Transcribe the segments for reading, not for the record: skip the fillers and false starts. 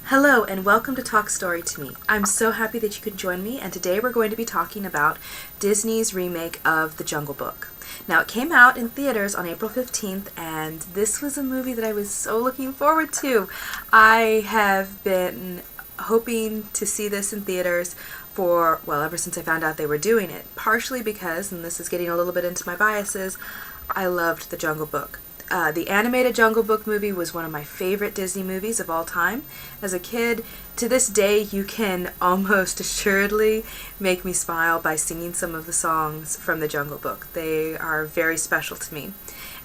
Hello and welcome to Talk Story to Me. I'm so happy that you could join me, and today we're going to be talking about Disney's remake of The Jungle Book. Now, it came out in theaters on April 15th, and this was a movie that I was so looking forward to. I have been hoping to see this in theaters for, well, ever since I found out they were doing it. Partially because, and this is getting a little bit into my biases, I loved The Jungle Book. The animated Jungle Book movie was one of my favorite Disney movies of all time. As a kid, to this day, you can almost assuredly make me smile by singing some of the songs from the Jungle Book. They are very special to me.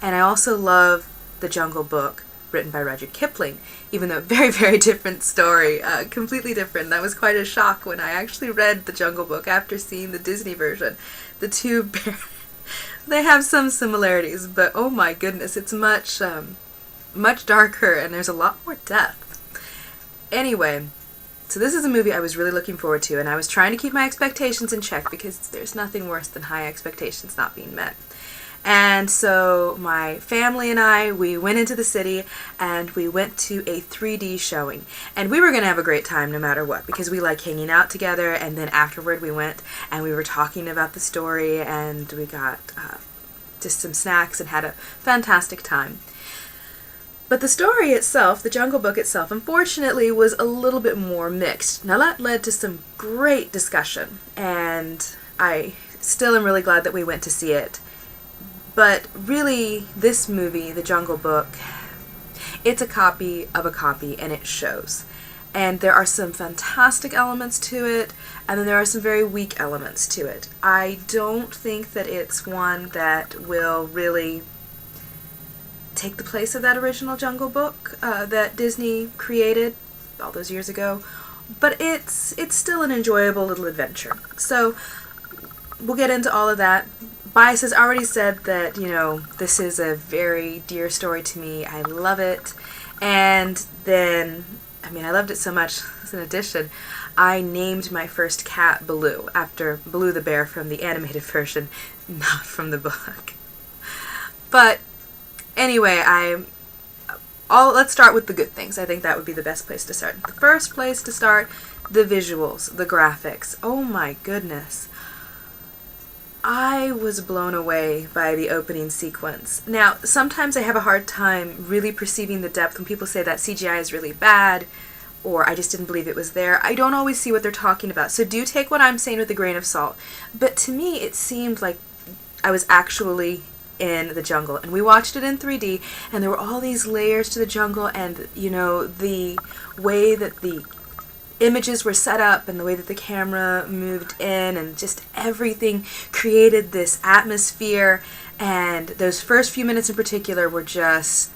And I also love the Jungle Book written by Rudyard Kipling, even though very, very different story, completely different. That was quite a shock when I actually read the Jungle Book after seeing the Disney version. The two they have some similarities, but oh my goodness, it's much darker and there's a lot more depth. Anyway, so this is a movie I was really looking forward to, and I was trying to keep my expectations in check because there's nothing worse than high expectations not being met. And so my family and I, we went into the city and we went to a 3D showing. And we were going to have a great time no matter what, because we like hanging out together, and then afterward we went and we were talking about the story, and we got just some snacks and had a fantastic time. But the story itself, the Jungle Book itself, unfortunately was a little bit more mixed. Now that led to some great discussion, and I still am really glad that we went to see it. But really, this movie, The Jungle Book, it's a copy of a copy, and it shows. And there are some fantastic elements to it, and then there are some very weak elements to it. I don't think that it's one that will really take the place of that original Jungle Book that Disney created all those years ago, but it's still an enjoyable little adventure. So we'll get into all of that. Bias has already said that, this is a very dear story to me. I love it. And then, I loved it so much, as an addition, I named my first cat Baloo, after Baloo the bear from the animated version, not from the book. But anyway, let's start with the good things. I think that would be the best place to start. The first place to start, the visuals, the graphics. Oh my goodness. I was blown away by the opening sequence. Now, sometimes I have a hard time really perceiving the depth when people say that CGI is really bad, or I just didn't believe it was there. I don't always see what they're talking about, so do take what I'm saying with a grain of salt. But to me, it seemed like I was actually in the jungle, and we watched it in 3D, and there were all these layers to the jungle, and the way that the images were set up and the way that the camera moved in, and just everything created this atmosphere, and those first few minutes in particular were just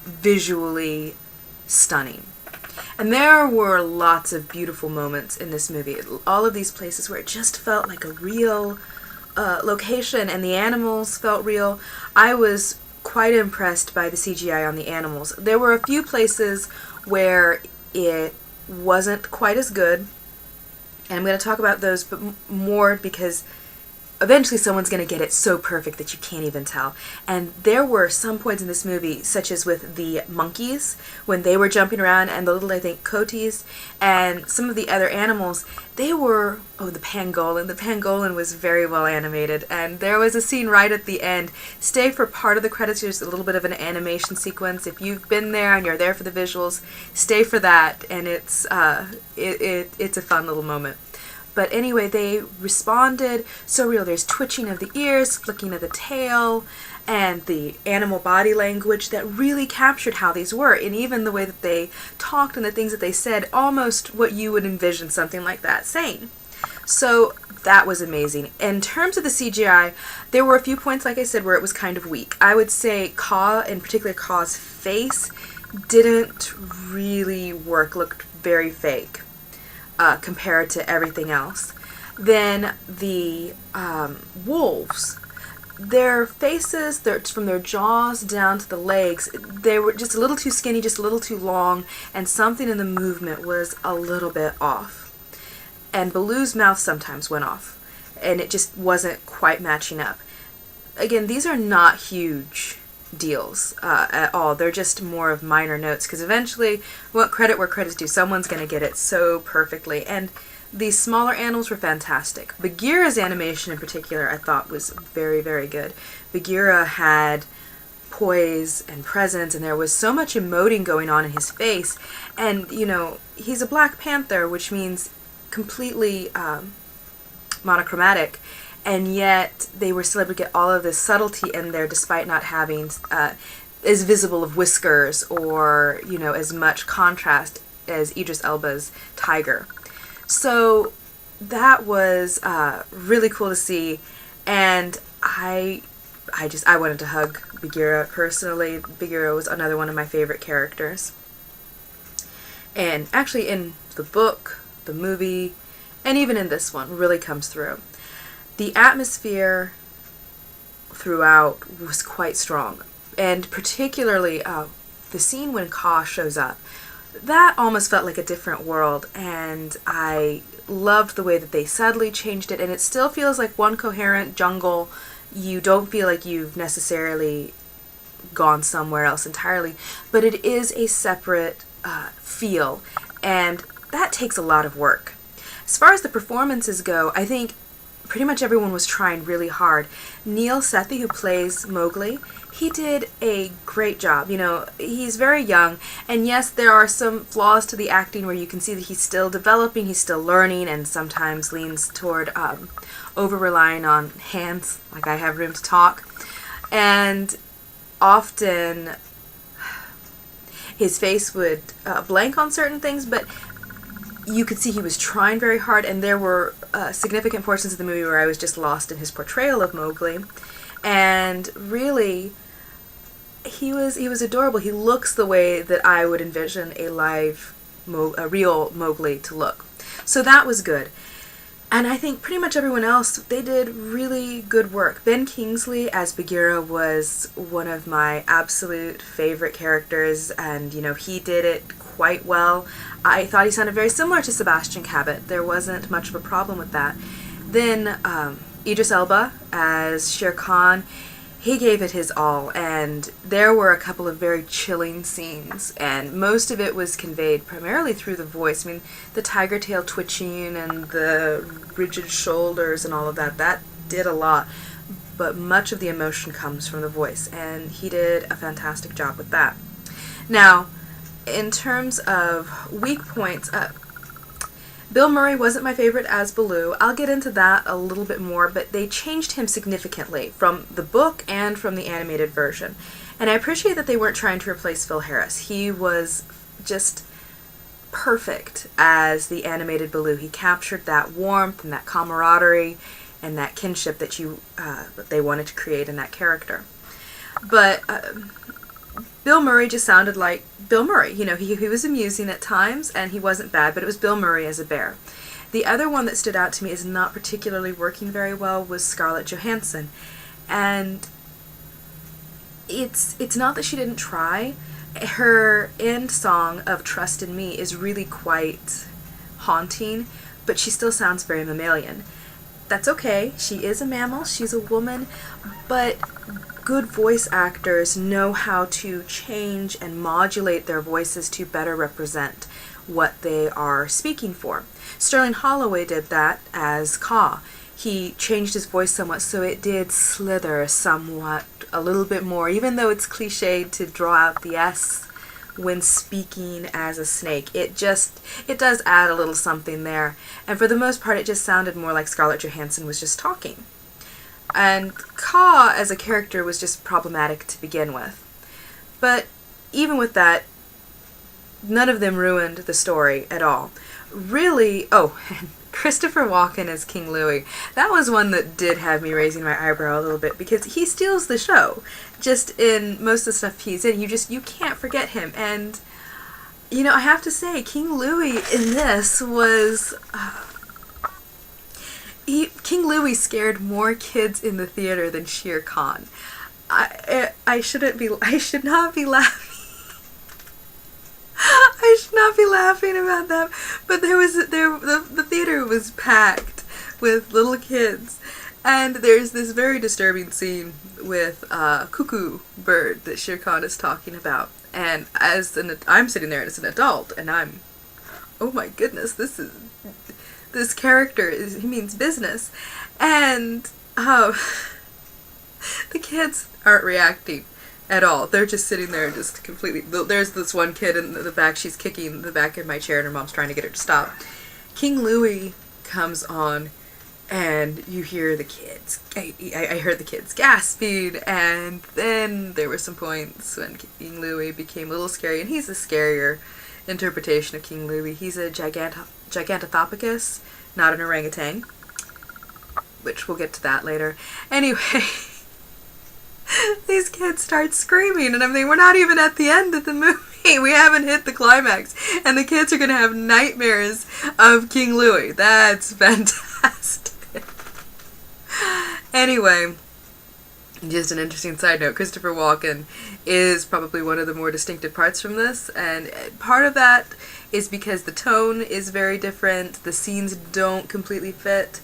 visually stunning. And there were lots of beautiful moments in this movie. All of these places where it just felt like a real location, and the animals felt real. I was quite impressed by the CGI on the animals. There were a few places where it wasn't quite as good, and I'm going to talk about those but more because eventually someone's going to get it so perfect that you can't even tell. And there were some points in this movie, such as with the monkeys, when they were jumping around, and the little, I think, coatis, and some of the other animals, they were, the pangolin. The pangolin was very well animated, and there was a scene right at the end. Stay for part of the credits. There's a little bit of an animation sequence. If you've been there and you're there for the visuals, stay for that, and it's a fun little moment. But anyway, they responded so real. There's twitching of the ears, flicking of the tail, and the animal body language that really captured how these were. And even the way that they talked and the things that they said, almost what you would envision something like that saying. So that was amazing. In terms of the CGI, there were a few points, like I said, where it was kind of weak. I would say Kaa, in particular Kaa's face, didn't really work, looked very fake. Compared to everything else. Then the wolves, their faces, from their jaws down to the legs, they were just a little too skinny, just a little too long, and something in the movement was a little bit off. And Baloo's mouth sometimes went off, and it just wasn't quite matching up. Again, these are not huge deals at all. They're just more of minor notes, because eventually, what credit where credit's due, someone's going to get it so perfectly. And these smaller animals were fantastic. Bagheera's animation in particular I thought was very, very good. Bagheera had poise and presence, and there was so much emoting going on in his face. And, you know, he's a Black Panther, which means completely monochromatic, and yet they were still able to get all of this subtlety in there despite not having as visible of whiskers or, you know, as much contrast as Idris Elba's tiger. So that was really cool to see, and I wanted to hug Bagheera personally. Bagheera was another one of my favorite characters. And actually in the book, the movie, and even in this one, really comes through. The atmosphere throughout was quite strong. And particularly the scene when Kaa shows up. That almost felt like a different world, and I loved the way that they subtly changed it, and it still feels like one coherent jungle. You don't feel like you've necessarily gone somewhere else entirely, but it is a separate feel, and that takes a lot of work. As far as the performances go, I think pretty much everyone was trying really hard. Neil Sethi, who plays Mowgli, he did a great job. You know, he's very young, and yes, there are some flaws to the acting where you can see that he's still developing, he's still learning, and sometimes leans toward over-relying on hands, like I have room to talk. And often his face would blank on certain things, but you could see he was trying very hard, and there were significant portions of the movie where I was just lost in his portrayal of Mowgli. And really, he was adorable. He looks the way that I would envision a real Mowgli to look. So that was good. And I think pretty much everyone else, they did really good work. Ben Kingsley as Bagheera was one of my absolute favorite characters, and, you know, he did it quite well. I thought he sounded very similar to Sebastian Cabot. There wasn't much of a problem with that. Then Idris Elba as Shere Khan, he gave it his all, and there were a couple of very chilling scenes, and most of it was conveyed primarily through the voice. I mean, the tiger tail twitching and the rigid shoulders and all of that, that did a lot, but much of the emotion comes from the voice, and he did a fantastic job with that. Now, in terms of weak points, Bill Murray wasn't my favorite as Baloo. I'll get into that a little bit more, but they changed him significantly from the book and from the animated version. And I appreciate that they weren't trying to replace Phil Harris. He was just perfect as the animated Baloo. He captured that warmth and that camaraderie and that kinship that they wanted to create in that character. But Bill Murray just sounded like Bill Murray. You know, he was amusing at times, and he wasn't bad, but it was Bill Murray as a bear. The other one that stood out to me as not particularly working very well was Scarlett Johansson. And it's not that she didn't try. Her end song of Trust in Me is really quite haunting, but she still sounds very mammalian. That's okay. She is a mammal, she's a woman, but good voice actors know how to change and modulate their voices to better represent what they are speaking for. Sterling Holloway did that as Kaa. He changed his voice somewhat so it did slither somewhat a little bit more, even though it's cliched to draw out the S when speaking as a snake. It does add a little something there. And for the most part, it just sounded more like Scarlett Johansson was just talking. And Kaa as a character was just problematic to begin with. But even with that, none of them ruined the story at all. Really, and Christopher Walken as King Louie. That was one that did have me raising my eyebrow a little bit, because he steals the show. Just in most of the stuff he's in, you can't forget him. And, you know, I have to say, King Louie in this was... King Louie scared more kids in the theater than Shere Khan. I should not be laughing. I should not be laughing about that. But the theater was packed with little kids, And there's this very disturbing scene with a cuckoo bird that Shere Khan is talking about. And I'm sitting there as an adult, and oh my goodness, this character he means business. And the kids aren't reacting at all. They're just sitting there just completely. There's this one kid in the back, she's kicking the back of my chair and her mom's trying to get her to stop. King Louie comes on, and you hear the kids. I heard the kids gasping, and then there were some points when King Louie became a little scary, and he's a scarier interpretation of King Louie. He's a gigantopithecus, not an orangutan, which we'll get to that later. Anyway, these kids start screaming, and I'm thinking, we're not even at the end of the movie. We haven't hit the climax, and the kids are going to have nightmares of King Louie. That's fantastic. Anyway, just an interesting side note, Christopher Walken is probably one of the more distinctive parts from this, and part of that is because the tone is very different, the scenes don't completely fit,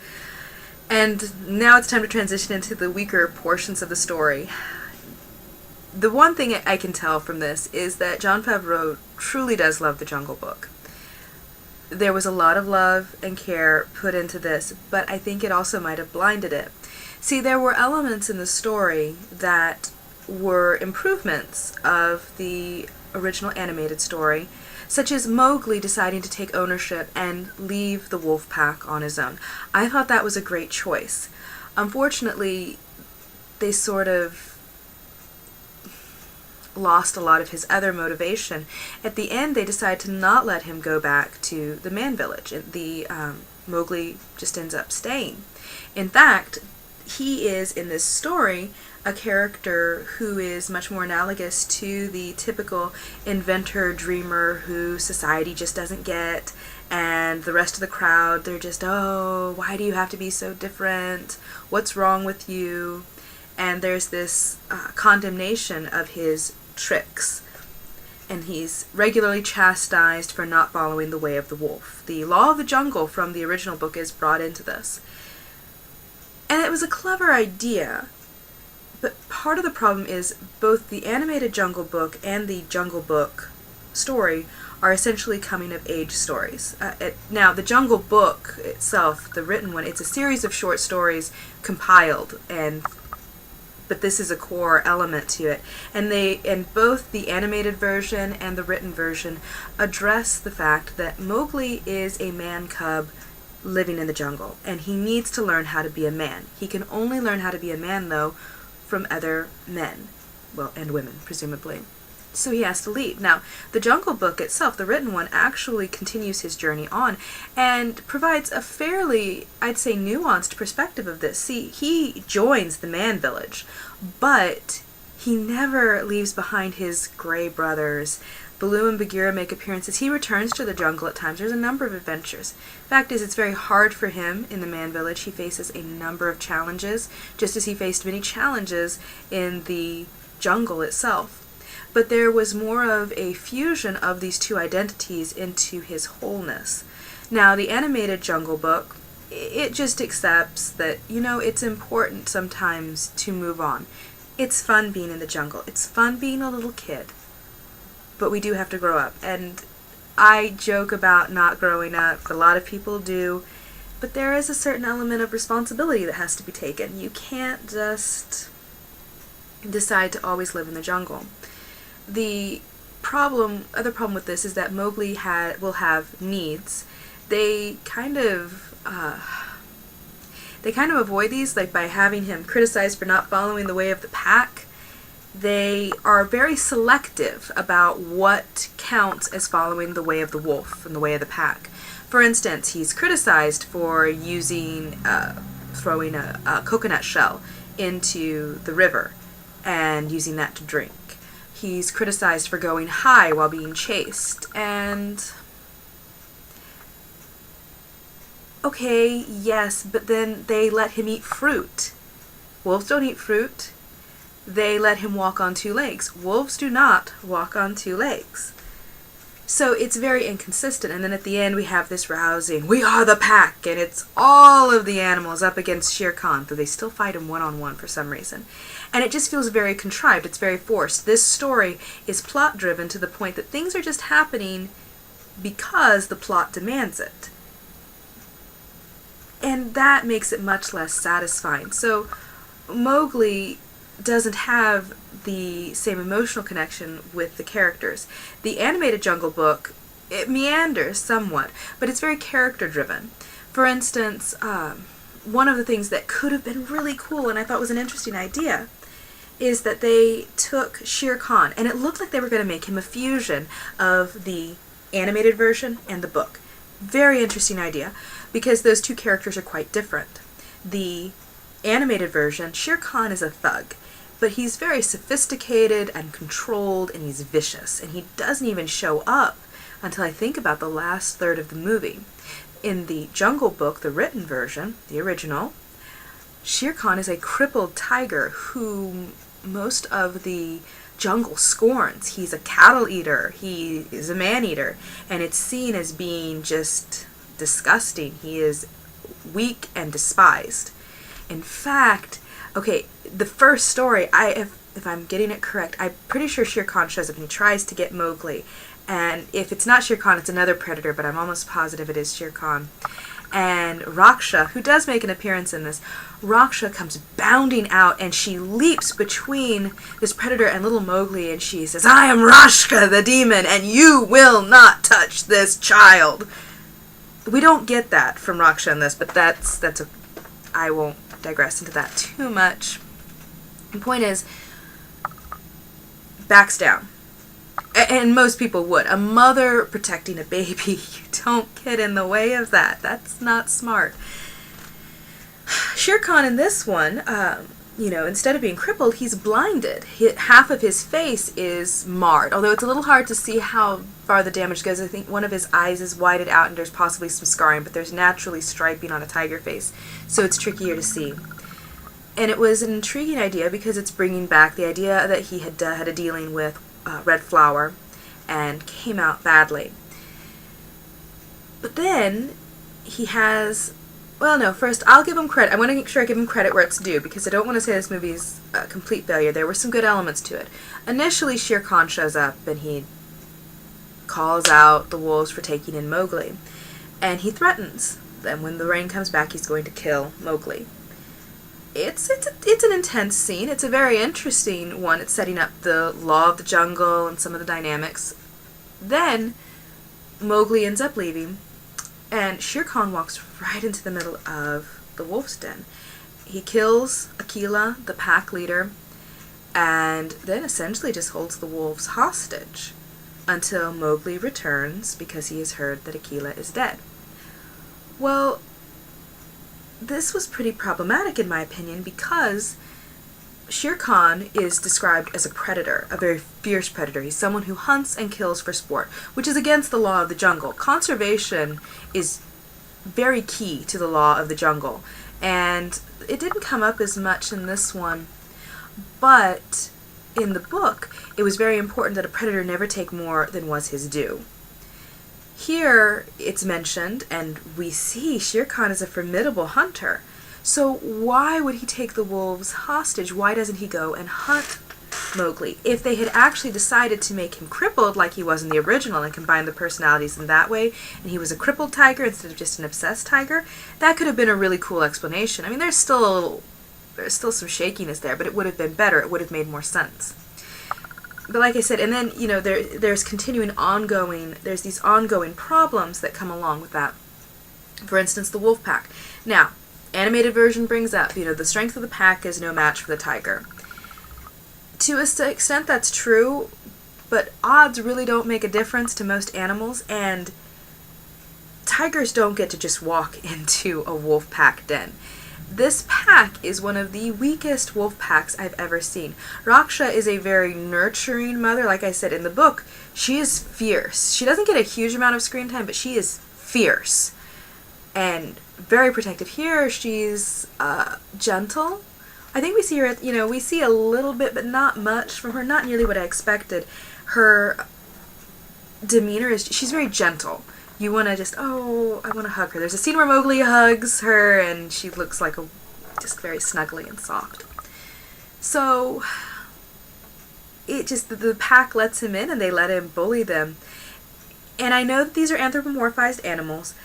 and now it's time to transition into the weaker portions of the story. The one thing I can tell from this is that Jon Favreau truly does love the Jungle Book. There was a lot of love and care put into this, but I think it also might have blinded it. See, there were elements in the story that were improvements of the original animated story, such as Mowgli deciding to take ownership and leave the wolf pack on his own. I thought that was a great choice. Unfortunately, they sort of lost a lot of his other motivation. At the end, they decide to not let him go back to the man village. Mowgli just ends up staying. In fact, he is, in this story, a character who is much more analogous to the typical inventor, dreamer who society just doesn't get, and the rest of the crowd, they're just, oh, why do you have to be so different? What's wrong with you? And there's this condemnation of his tricks, and he's regularly chastised for not following the way of the wolf. The law of the jungle from the original book is brought into this. And it was a clever idea, but part of the problem is both the animated Jungle Book and the Jungle Book story are essentially coming-of-age stories. Now, the Jungle Book itself, the written one, it's a series of short stories compiled, but this is a core element to it. And both the animated version and the written version address the fact that Mowgli is a man-cub living in the jungle, and he needs to learn how to be a man. He can only learn how to be a man, though, from other men. Well, and women, presumably. So he has to leave. Now, the Jungle Book itself, the written one, actually continues his journey on and provides a fairly, I'd say, nuanced perspective of this. See, he joins the man village, but he never leaves behind his gray brothers. Baloo and Bagheera make appearances. He returns to the jungle at times. There's a number of adventures. Fact is, it's very hard for him in the man village. He faces a number of challenges, just as he faced many challenges in the jungle itself. But there was more of a fusion of these two identities into his wholeness. Now, the animated Jungle Book, it just accepts that, it's important sometimes to move on. It's fun being in the jungle. It's fun being a little kid. But we do have to grow up. And I joke about not growing up. A lot of people do. But there is a certain element of responsibility that has to be taken. You can't just decide to always live in the jungle. The other problem with this is that Mowgli will have needs. They kind of avoid these, like by having him criticized for not following the way of the pack. They are very selective about what counts as following the way of the wolf and the way of the pack. For instance, he's criticized for throwing a coconut shell into the river and using that to drink. He's criticized for going high while being chased, and okay, yes, but then they let him eat fruit. Wolves don't eat fruit. They let him walk on two legs. Wolves do not walk on two legs. So it's very inconsistent, and then at the end we have this rousing, "We are the pack," and it's all of the animals up against Shere Khan, though they still fight him one-on-one for some reason. And it just feels very contrived, it's very forced. This story is plot-driven to the point that things are just happening because the plot demands it. And that makes it much less satisfying. So Mowgli doesn't have the same emotional connection with the characters. The animated Jungle Book, it meanders somewhat, but it's very character driven. For instance, one of the things that could have been really cool, and I thought was an interesting idea, is that they took Shere Khan, and it looked like they were going to make him a fusion of the animated version and the book. Very interesting idea, because those two characters are quite different. The animated version, Shere Khan is a thug, but he's very sophisticated and controlled, and he's vicious, and he doesn't even show up until I think about the last third of the movie. In the Jungle Book, the written version, the original, Shere Khan is a crippled tiger who most of the jungle scorns. He's a cattle eater, he is a man eater, and it's seen as being just disgusting. He is weak and despised. In fact, okay, the first story, if I'm getting it correct, I'm pretty sure Shere Khan shows up and he tries to get Mowgli. And if it's not Shere Khan, it's another predator, but I'm almost positive it is Shere Khan. And Rahkshi, who does make an appearance in this, Rahkshi comes bounding out and she leaps between this predator and little Mowgli and she says, "I am Rahkshi the demon and you will not touch this child." We don't get that from Rahkshi in this, but I won't digress into that too much. The point is, backs down. And most people would. A mother protecting a baby, you don't get in the way of that. That's not smart. Shere Khan in this one, instead of being crippled, he's blinded. Half of his face is marred, although it's a little hard to see how far the damage goes. I think one of his eyes is whited out and there's possibly some scarring, but there's naturally striping on a tiger face, so it's trickier to see. And it was an intriguing idea because it's bringing back the idea that he had a dealing with red flour and came out badly. But then he has, first I'll give him credit. I want to make sure I give him credit where it's due, because I don't want to say this movie's a complete failure. There were some good elements to it. Initially, Shere Khan shows up and he calls out the wolves for taking in Mowgli, and he threatens that when the rain comes back he's going to kill Mowgli. It's an intense scene. It's a very interesting one. It's setting up the law of the jungle and some of the dynamics. Then Mowgli ends up leaving, and Shere Khan walks right into the middle of the wolf's den. He kills Akela, the pack leader, and then essentially just holds the wolves hostage until Mowgli returns because he has heard that Akela is dead. Well, this was pretty problematic in my opinion because Shere Khan is described as a predator, a very fierce predator. He's someone who hunts and kills for sport, which is against the law of the jungle. Conservation is very key to the law of the jungle, and it didn't come up as much in this one, but in the book it was very important that a predator never take more than was his due. Here it's mentioned, and we see Shere Khan is a formidable hunter. So why would he take the wolves hostage? Why doesn't he go and hunt Mowgli? If they had actually decided to make him crippled like he was in the original and combine the personalities in that way, and he was a crippled tiger instead of just an obsessed tiger, that could have been a really cool explanation. I mean, there's still some shakiness there, but it would have been better. It would have made more sense. But like I said, and then, there's there's these ongoing problems that come along with that. For instance, the wolf pack. Now, animated version brings up, the strength of the pack is no match for the tiger. To an extent that's true, but odds really don't make a difference to most animals, and tigers don't get to just walk into a wolf pack den. This pack is one of the weakest wolf packs I've ever seen. Rahkshi is a very nurturing mother. Like I said in the book, she is fierce. She doesn't get a huge amount of screen time, but she is fierce and very protective. Here, she's gentle. I think we see her, we see a little bit, but not much from her. Not nearly what I expected. Her demeanor is, she's very gentle. You want to just, oh, I want to hug her. There's a scene where Mowgli hugs her and she looks like just very snuggly and soft. So it just, the pack lets him in and they let him bully them. And I know that these are anthropomorphized animals,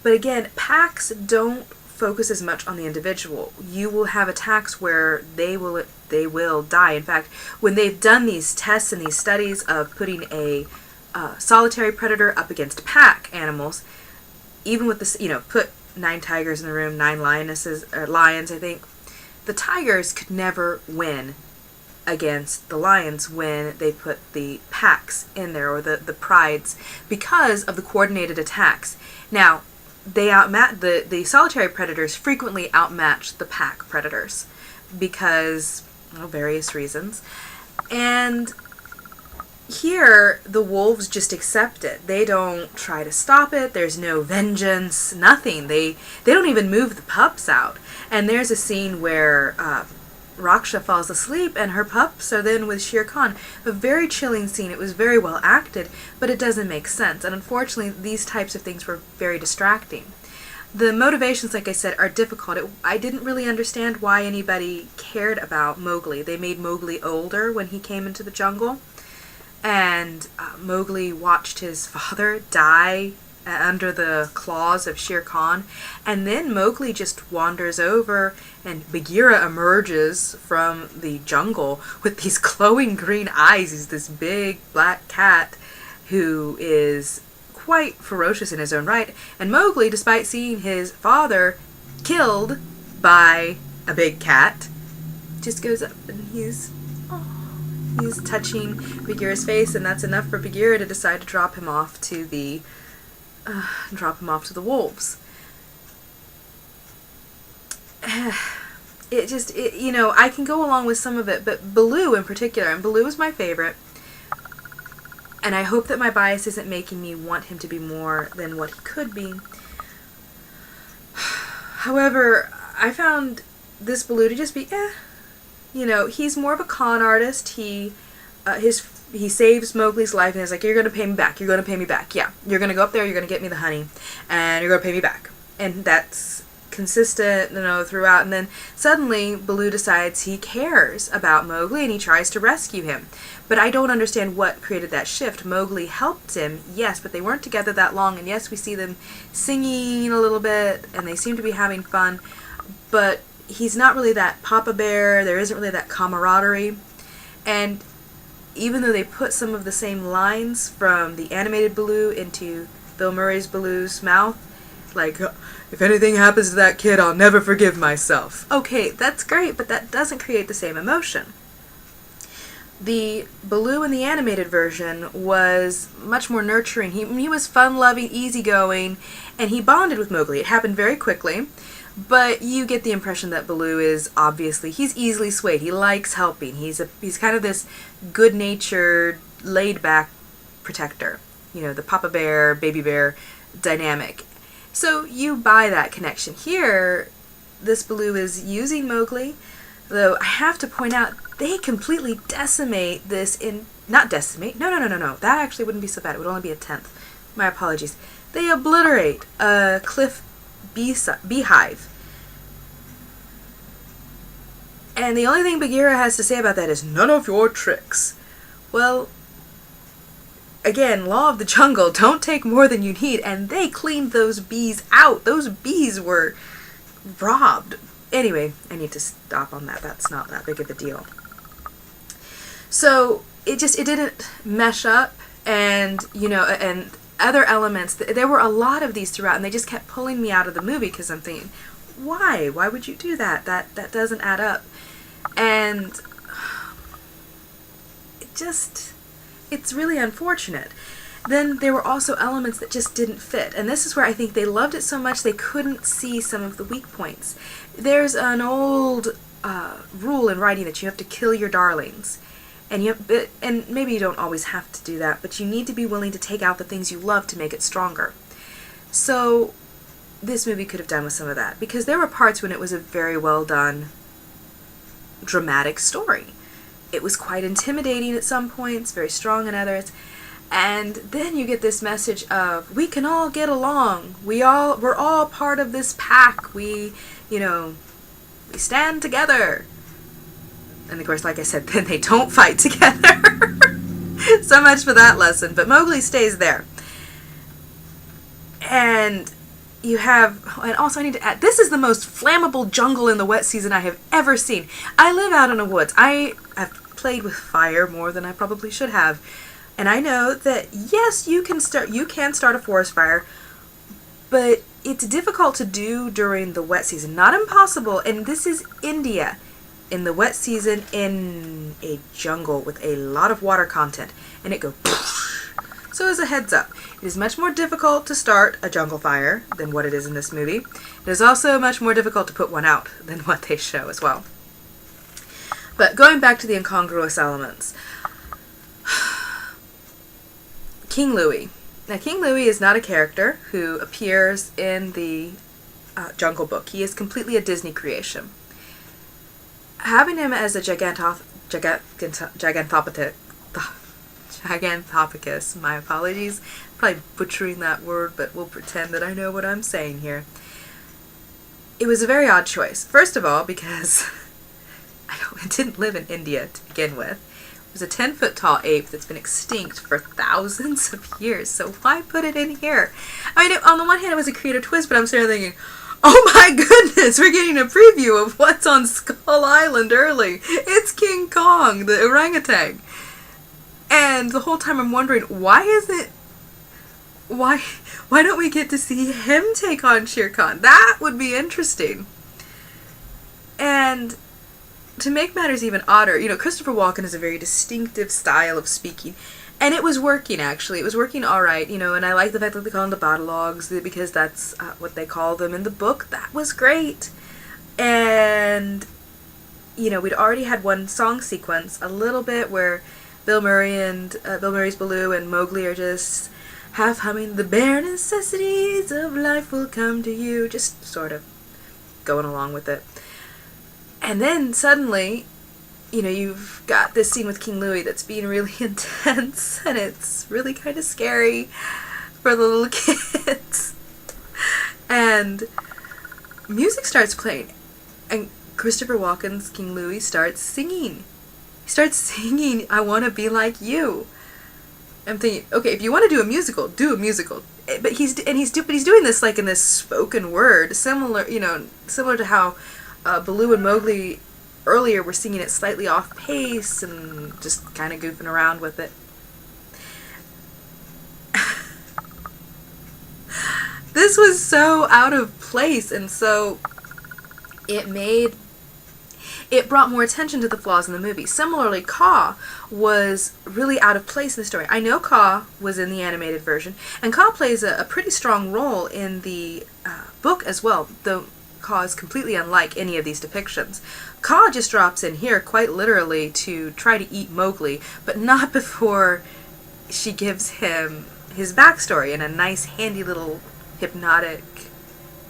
but again, packs don't focus as much on the individual. You will have attacks where they will die. In fact, when they've done these tests and these studies of putting a solitary predator up against pack animals, even with this, put 9 tigers in the room, 9 lions, I think, the tigers could never win against the lions when they put the packs in there, or the prides, because of the coordinated attacks. Now, they the solitary predators frequently outmatch the pack predators because, well, various reasons. And here, the wolves just accept it. They don't try to stop it. There's no vengeance, nothing. They don't even move the pups out. And there's a scene where Rahkshi falls asleep and her pups are then with Shere Khan. A very chilling scene. It was very well acted, but it doesn't make sense. And unfortunately, these types of things were very distracting. The motivations, like I said, are difficult. I didn't really understand why anybody cared about Mowgli. They made Mowgli older when he came into the jungle. And Mowgli watched his father die under the claws of Shere Khan. And then Mowgli just wanders over and Bagheera emerges from the jungle with these glowing green eyes. He's this big black cat who is quite ferocious in his own right. And Mowgli, despite seeing his father killed by a big cat, just goes up and he's touching Bagheera's face, and that's enough for Bagheera to decide to drop him off to the wolves. I can go along with some of it, but Baloo in particular, and Baloo is my favorite, and I hope that my bias isn't making me want him to be more than what he could be. However, I found this Baloo to just be, he's more of a con artist. He saves Mowgli's life and is like, you're going to pay me back. You're going to pay me back. Yeah, you're going to go up there, you're going to get me the honey, and you're going to pay me back. And that's consistent, throughout. And then suddenly Baloo decides he cares about Mowgli and he tries to rescue him. But I don't understand what created that shift. Mowgli helped him, yes, but they weren't together that long. And yes, we see them singing a little bit and they seem to be having fun. But he's not really that Papa Bear. There isn't really that camaraderie. And even though they put some of the same lines from the animated Baloo into Bill Murray's Baloo's mouth, like, if anything happens to that kid, I'll never forgive myself. Okay, that's great, but that doesn't create the same emotion. The Baloo in the animated version was much more nurturing. He was fun-loving, easygoing, and he bonded with Mowgli. It happened very quickly. But you get the impression that Baloo is obviously, he's easily swayed. He likes helping. He's kind of this good-natured, laid-back protector. The Papa Bear, Baby Bear dynamic. So you buy that connection. Here, this Baloo is using Mowgli, though I have to point out, they completely decimate this not decimate, no. That actually wouldn't be so bad. It would only be a 10th. My apologies. They obliterate a cliff beehive. And the only thing Bagheera has to say about that is, none of your tricks. Well, again, law of the jungle, don't take more than you need, and they cleaned those bees out. Those bees were robbed. Anyway, I need to stop on that. That's not that big of a deal. So, it didn't mesh up, and, and other elements, there were a lot of these throughout, and they just kept pulling me out of the movie because I'm thinking, why? Why would you do that? That doesn't add up. And it's really unfortunate. Then there were also elements that just didn't fit, and this is where I think they loved it so much they couldn't see some of the weak points. There's an old rule in writing that you have to kill your darlings. And maybe you don't always have to do that, but you need to be willing to take out the things you love to make it stronger. So this movie could have done with some of that, because there were parts when it was a very well done, dramatic story. It was quite intimidating at some points, very strong in others, And then you get this message of, we can all get along. We're all part of this pack. We stand together. And of course, like I said, then they don't fight together. So much for that lesson. But Mowgli stays there. And also I need to add, this is the most flammable jungle in the wet season I have ever seen. I live out in the woods. I have played with fire more than I probably should have. And I know that, yes, you can start a forest fire, but it's difficult to do during the wet season. Not impossible, and this is India in the wet season in a jungle with a lot of water content, and it goes poof. So as a heads up, it is much more difficult to start a jungle fire than what it is in this movie. It is also much more difficult to put one out than what they show as well. But going back to the incongruous elements. King Louie. Now, King Louie is not a character who appears in the Jungle Book. He is completely a Disney creation. Having him as a Gigantopithecus, my apologies, probably butchering that word, but we'll pretend that I know what I'm saying here. It was a very odd choice. First of all, because it didn't live in India to begin with. It was a 10-foot tall ape that's been extinct for thousands of years, so why put it in here? I mean, on the one hand, it was a creative twist, but I'm sitting there thinking, oh my goodness, we're getting a preview of what's on Skull Island early. It's King Kong, the orangutan. And the whole time I'm wondering, why don't we get to see him take on Shere Khan? That would be interesting. And to make matters even odder, Christopher Walken has a very distinctive style of speaking. And it was working, actually. It was working all right, and I like the fact that they call them the monologues, because that's what they call them in the book. That was great. And, we'd already had one song sequence, a little bit, where Bill Murray's Baloo and Mowgli are just half humming, the bare necessities of life will come to you, just sort of going along with it. And then suddenly, you've got this scene with King Louie that's being really intense, and it's really kind of scary for the little kids. And music starts playing, and Christopher Walken's King Louie starts singing. He starts singing, "I Want to Be Like You." I'm thinking, okay, if you want to do a musical, do a musical. But he's doing this like in this spoken word, similar to how Baloo and Mowgli earlier were singing it slightly off pace and just kind of goofing around with it. This was so out of place, and so it brought more attention to the flaws in the movie. Similarly, Kaa was really out of place in the story. I know Kaa was in the animated version, and Kaa plays a pretty strong role in the book as well, though Kaa is completely unlike any of these depictions. Kaa just drops in here quite literally to try to eat Mowgli, but not before she gives him his backstory in a nice, handy little hypnotic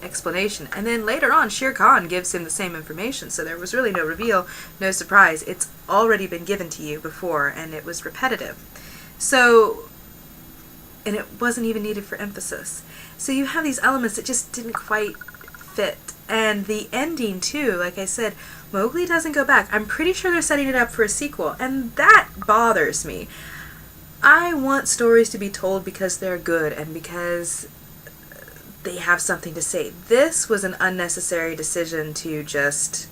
explanation. And then later on, Shere Khan gives him the same information, so there was really no reveal, no surprise. It's already been given to you before, and it was repetitive. So, and it wasn't even needed for emphasis. So you have these elements that just didn't quite fit. And the ending, too, like I said, Mowgli doesn't go back. I'm pretty sure they're setting it up for a sequel, and that bothers me. I want stories to be told because they're good and because they have something to say. This was an unnecessary decision to just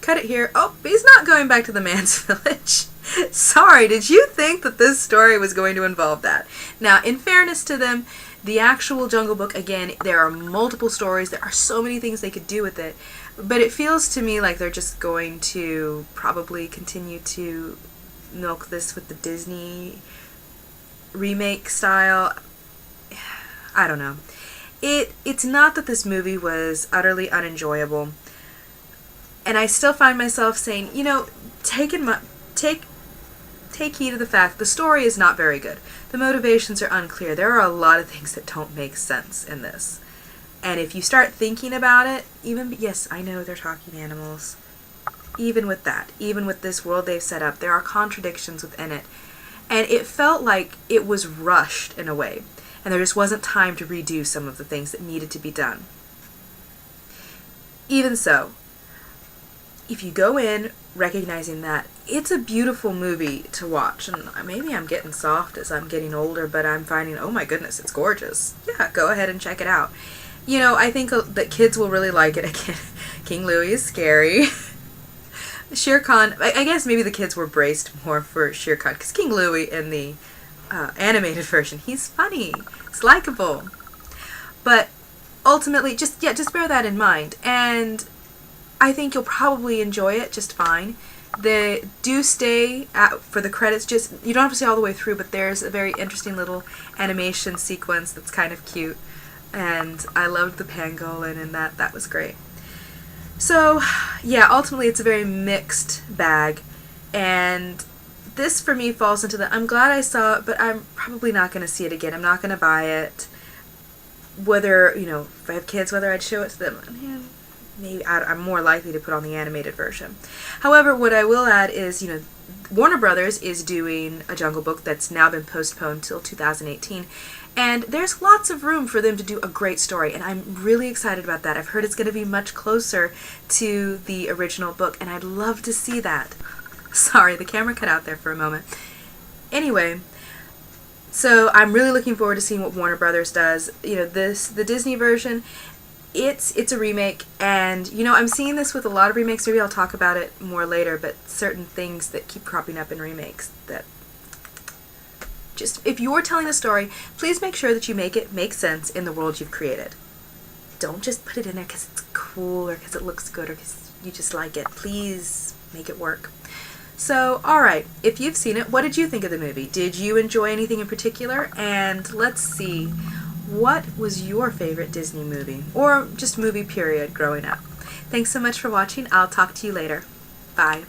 cut it here. Oh, he's not going back to the man's village. Sorry, did you think that this story was going to involve that? Now, in fairness to them, the actual Jungle Book, again, there are multiple stories. There are so many things they could do with it. But it feels to me like they're just going to probably continue to milk this with the Disney remake style. I don't know. It's not that this movie was utterly unenjoyable. And I still find myself saying, take heed of the fact the story is not very good. The motivations are unclear. There are a lot of things that don't make sense in this. And if you start thinking about it, yes, I know they're talking animals. Even with that, even with this world they've set up, there are contradictions within it. And it felt like it was rushed in a way, and there just wasn't time to redo some of the things that needed to be done. Even so, if you go in recognizing that, it's a beautiful movie to watch. And maybe I'm getting soft as I'm getting older, but I'm finding, oh my goodness, it's gorgeous. Yeah, go ahead and check it out. You know, I think that kids will really like it. Again, King Louie is scary. Shere Khan, I guess maybe the kids were braced more for Shere Khan, because King Louie in the animated version, he's funny, he's likable. But ultimately, just bear that in mind. And I think you'll probably enjoy it just fine. They do stay for the credits. Just, you don't have to stay all the way through, but there's a very interesting little animation sequence that's kind of cute. And I loved the pangolin, and that was great. So, yeah, ultimately it's a very mixed bag. And this, for me, falls into the, I'm glad I saw it, but I'm probably not going to see it again. I'm not going to buy it. Whether, you know, if I have kids, whether I'd show it to them, yeah, maybe I'm more likely to put on the animated version. However, what I will add is, you know, Warner Brothers is doing a Jungle Book that's now been postponed till 2018, and there's lots of room for them to do a great story, and I'm really excited about that. I've heard it's going to be much closer to the original book, and I'd love to see that. Sorry, the camera cut out there for a moment. Anyway, so I'm really looking forward to seeing what Warner Brothers does. You know, the Disney version, it's a remake, and you know, I'm seeing this with a lot of remakes. Maybe I'll talk about it more later, but certain things that keep cropping up in remakes that just, if you're telling a story, please make sure that you make it make sense in the world you've created. Don't just put it in there because it's cool or because it looks good or because you just like it. Please make it work. So, alright, if you've seen it, what did you think of the movie? Did you enjoy anything in particular? And let's see, what was your favorite Disney movie? Or just movie period growing up? Thanks so much for watching. I'll talk to you later. Bye.